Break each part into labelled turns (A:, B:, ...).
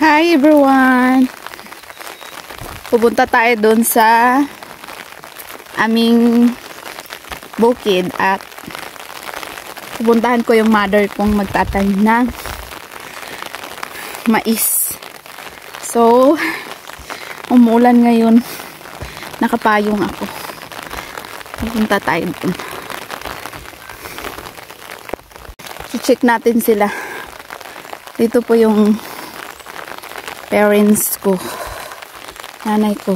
A: Hi everyone! Pupunta tayo doon sa aming bukid at pupuntahan ko yung mother kong magtatanim ng mais. So, umuulan ngayon. Nakapayong ako. Pupunta tayo doon. I-check natin sila. Dito po yung parents ko, nanay ko.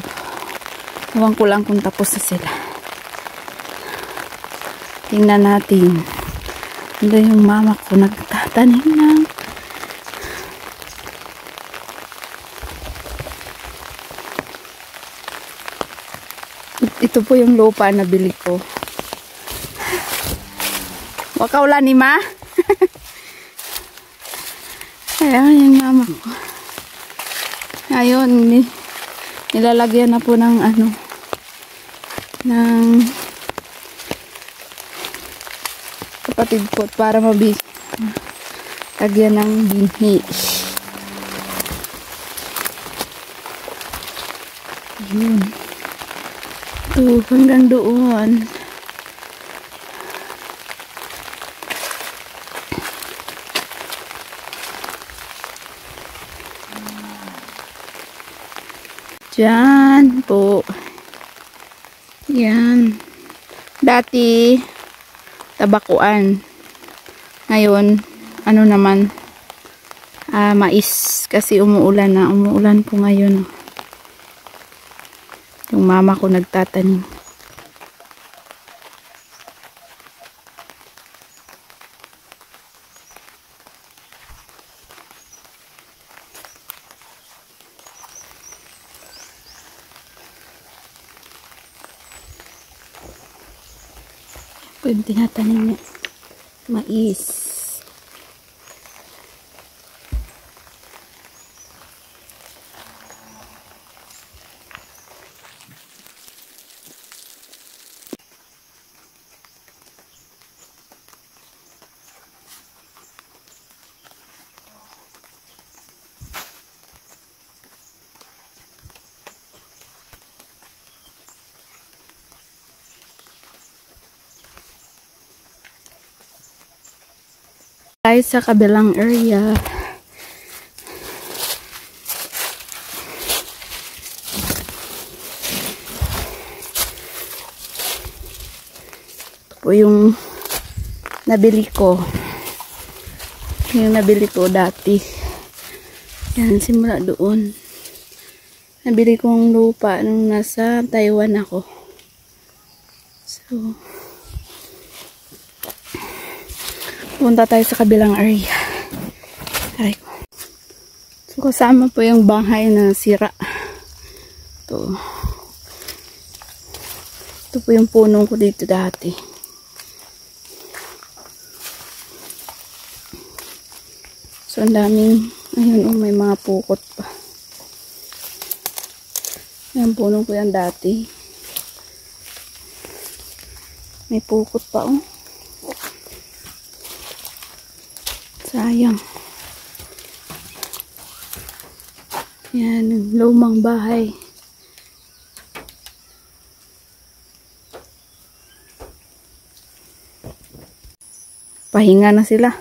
A: Iwan ko lang kung tapos na sila. Tingnan natin. Ito yung mama ko nagtatanim ng ito po yung lupa na bili ko. Wakaw ni ma. Ayan yung mama ko. Ayun, nilalagyan na po ng ng kapatid ko para lagyan ng binhi. Ayun. Ito, hanggang doon. Diyan po. Yan. Dati, tabakuan. Ngayon, naman, mais. Kasi umuulan na. Umuulan po ngayon. Yung mama ko nagtatanim. Ito yung tinatanim niya. Mais. Tayo sa kabilang area. Ito po yung nabili ko. Yung nabili ko dati. Yan, simula doon. Nabili kong lupa nung nasa Taiwan ako. So, punta tayo sa kabilang area. Aray ko. So, kasama po yung bahay na sira. Ito. Ito po yung puno ko dito dati. So, ang daming, ayun, may mga pukot pa. Yung puno ko yan dati. May pukot pa, oh. Sayang. Yan, lumang bahay. Pahinga na sila.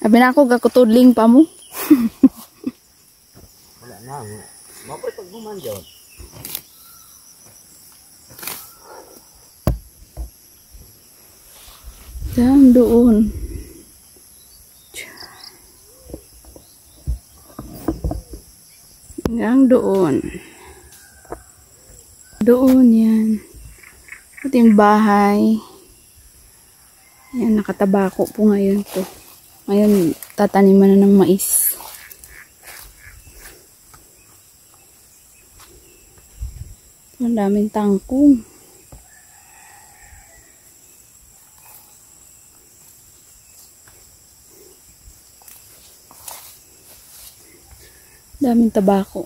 A: Sabi na ako, gakutudling pa mo.
B: Wala na. Mapay pag bumandyan.
A: Diyan, doon. Hanggang doon. Doon yan. Ito yung bahay. Yan, nakatabako po ngayon to. Ngayon, tataniman na ng mais. Ang daming tangkong. Daming tabako.